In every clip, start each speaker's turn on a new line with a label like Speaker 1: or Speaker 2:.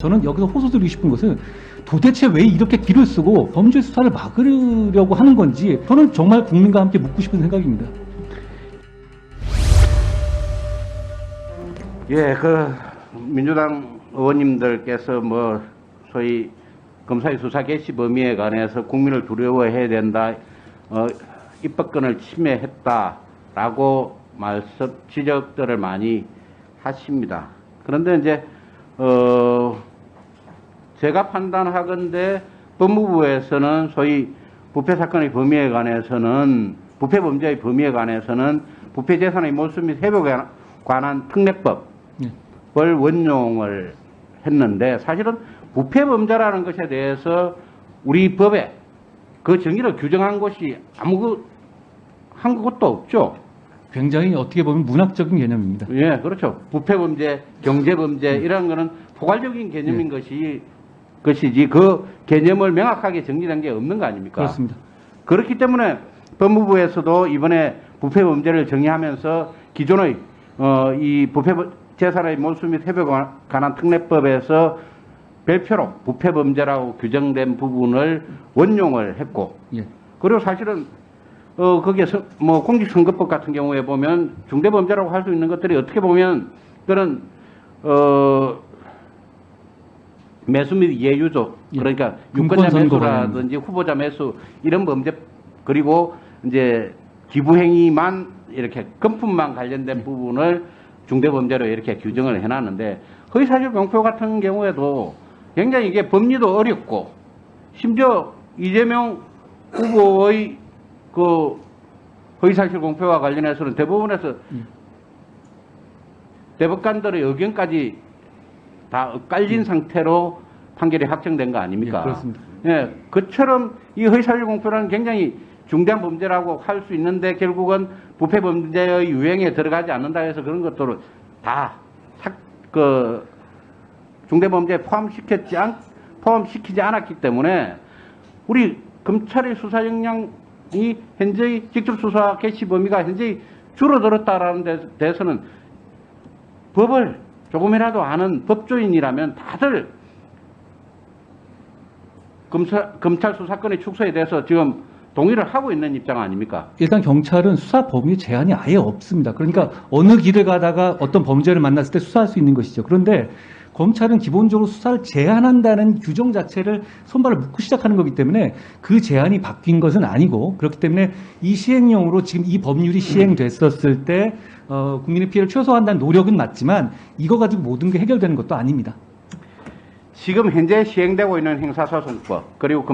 Speaker 1: 저는 여기서 호소드리고 싶은 것은 도대체 왜 이렇게 길을 쓰고 범죄 수사를 막으려고 하는 건지 저는 정말 국민과 함께 묻고 싶은 생각입니다.
Speaker 2: 예, 민주당 의원님들께서 소위 검사의 수사 개시 범위에 관해서 국민을 두려워해야 된다, 입법권을 침해했다라고 지적들을 많이 하십니다. 그런데 이제 제가 판단하건대 법무부에서는 소위 부패 사건의 범위에 관해서는 부패 범죄의 범위에 관해서는 부패 재산의 몰수 및 회복에 관한 특례법을 원용을 했는데, 사실은 부패 범죄라는 것에 대해서 우리 법에 그 정의를 규정한 것이 한 것도 없죠.
Speaker 1: 굉장히 어떻게 보면 문학적인 개념입니다.
Speaker 2: 예, 그렇죠. 부패 범죄, 경제 범죄 이런 거는 포괄적인 개념인 것이지 그 개념을 명확하게 정리된 게 없는 거 아닙니까?
Speaker 1: 그렇습니다.
Speaker 2: 그렇기 때문에 법무부에서도 이번에 부패 범죄를 정의하면서 기존의 이 부패 재산의 몰수 및 회복에 관한 특례법에서 별표로 부패 범죄라고 규정된 부분을 원용을 했고, 그리고 사실은 거기에 공직선거법 같은 경우에 보면 중대범죄라고 할 수 있는 것들이 어떻게 보면 그런 매수 및 예유조, 그러니까 유권자 매수라든지 후보자 매수 이런 범죄, 그리고 이제 기부행위만 이렇게 금품만 관련된 부분을 중대범죄로 이렇게 규정을 해놨는데, 허위사실 공표 같은 경우에도 굉장히 이게 법리도 어렵고, 심지어 이재명 후보의 그 허위사실 공표와 관련해서는 대법원에서 대법관들의 의견까지 다 엇갈린 상태로 판결이 확정된 거 아닙니까?
Speaker 1: 그렇습니다.
Speaker 2: 예, 그처럼 이 허위사실 공표는 굉장히 중대한 범죄라고 할 수 있는데, 결국은 부패 범죄의 유형에 들어가지 않는다 해서 그런 것들을 다 중대범죄에 포함시키지 않았기 때문에 우리 검찰의 수사 역량이 현재의 직접 수사 개시 범위가 현재히 줄어들었다라는 데 대해서는 법을 조금이라도 아는 법조인이라면 다들 검찰 수사권의 축소에 대해서 지금 동의를 하고 있는 입장 아닙니까?
Speaker 1: 일단 경찰은 수사 범위 제한이 아예 없습니다. 그러니까 어느 길을 가다가 어떤 범죄를 만났을 때 수사할 수 있는 것이죠. 그런데 검찰은 기본적으로 수사를 제한한다는 규정 자체를 손발을 묶고 시작하는 거기 때문에 그 제한이 바뀐 것은 아니고, 그렇기 때문에 이 시행령으로 지금 이 법률이 시행됐었을 때 국민의 피해를 최소화한다는 노력은 맞지만 이거 가지고 모든 게 해결되는 것도 아닙니다.
Speaker 2: 지금 현재 시행되고 있는 형사소송법, 그리고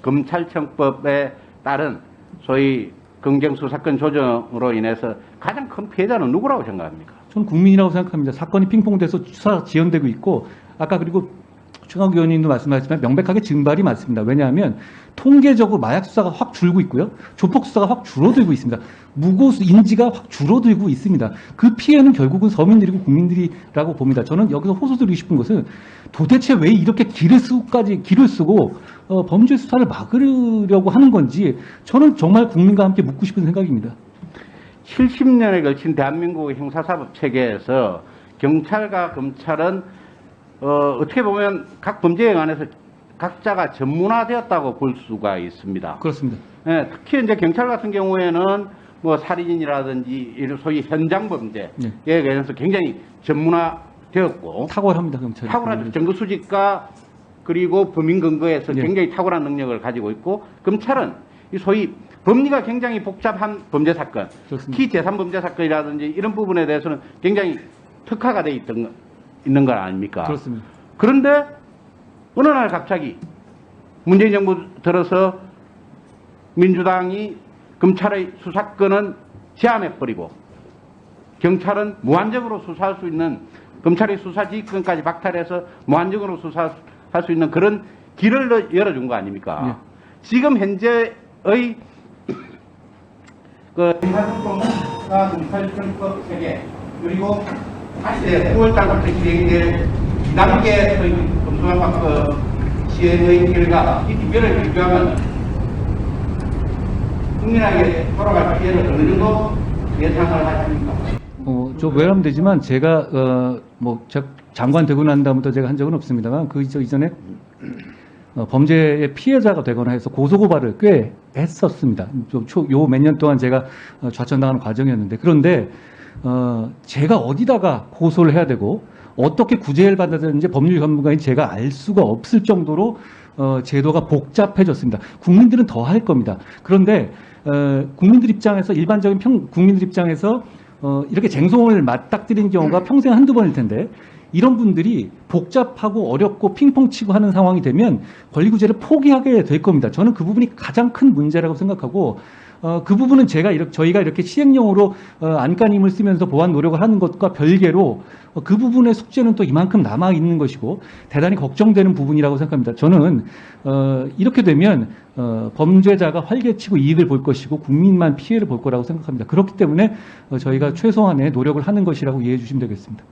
Speaker 2: 검찰청법에 따른 소위 검경수사권 조정으로 인해서 가장 큰 피해자는 누구라고 생각합니까?
Speaker 1: 저는 국민이라고 생각합니다. 사건이 핑퐁돼서 수사가 지연되고 있고, 아까 그리고 최강욱 의원님도 말씀하셨지만 명백하게 증발이 많습니다. 왜냐하면 통계적으로 마약 수사가 확 줄고 있고요, 조폭 수사가 확 줄어들고 있습니다. 무고수 인지가 확 줄어들고 있습니다. 그 피해는 결국은 서민들이고 국민들이라고 봅니다. 저는 여기서 호소드리고 싶은 것은 도대체 왜 이렇게 길을 쓰고 범죄 수사를 막으려고 하는 건지 저는 정말 국민과 함께 묻고 싶은 생각입니다.
Speaker 2: 70년에 걸친 대한민국의 형사사법 체계에서 경찰과 검찰은 어떻게 보면 각 범죄에 관해서 각자가 전문화되었다고 볼 수가 있습니다.
Speaker 1: 그렇습니다.
Speaker 2: 예, 특히 이제 경찰 같은 경우에는 살인이라든지 이런 소위 현장 범죄에 관해서 굉장히 전문화되었고,
Speaker 1: 탁월합니다, 경찰이.
Speaker 2: 탁월한 증거 수집과 그리고 범인 근거에서 굉장히 탁월한 능력을 가지고 있고, 검찰은 이 소위 법리가 굉장히 복잡한 범죄 사건, 특히 재산 범죄 사건이라든지 이런 부분에 대해서는 굉장히 특화가 돼 있는 거 아닙니까?
Speaker 1: 그렇습니다.
Speaker 2: 그런데 어느 날 갑자기 문재인 정부 들어서 민주당이 검찰의 수사권은 제한해버리고 경찰은 무한정으로 수사할 수 있는, 검찰의 수사지휘권까지 박탈해서 무한정으로 수사할 수 있는 그런 길을 열어준 거 아닙니까? 지금 현재의 형사소송과 검찰청법 체계, 그리고 9월달부터 시행될 2단계 검수완박법 시행의 결과, 이 두 개를 비교하면 국민에게 돌아갈 피해를 어느 정도 예상을 하십니까?
Speaker 1: 좀 외람되지만 제가 장관 되고 난 다음부터 제가 한 적은 없습니다만 그 이전에 범죄의 피해자가 되거나 해서 고소고발을 꽤 했었습니다. 요 몇 년 동안 제가 좌천당하는 과정이었는데, 그런데 제가 어디다가 고소를 해야 되고 어떻게 구제를 받아야 되는지 법률 전문가인 제가 알 수가 없을 정도로 제도가 복잡해졌습니다. 국민들은 더 할 겁니다. 그런데 국민들 입장에서, 일반적인 국민들 입장에서 이렇게 쟁송을 맞닥뜨린 경우가 평생 한두 번일 텐데, 이런 분들이 복잡하고 어렵고 핑퐁 치고 하는 상황이 되면 권리구제를 포기하게 될 겁니다. 저는 그 부분이 가장 큰 문제라고 생각하고, 그 부분은 저희가 이렇게 시행령으로 안간힘을 쓰면서 보완 노력을 하는 것과 별개로 그 부분의 숙제는 또 이만큼 남아 있는 것이고 대단히 걱정되는 부분이라고 생각합니다. 저는 이렇게 되면 범죄자가 활개치고 이익을 볼 것이고 국민만 피해를 볼 거라고 생각합니다. 그렇기 때문에 저희가 최소한의 노력을 하는 것이라고 이해해 주시면 되겠습니다.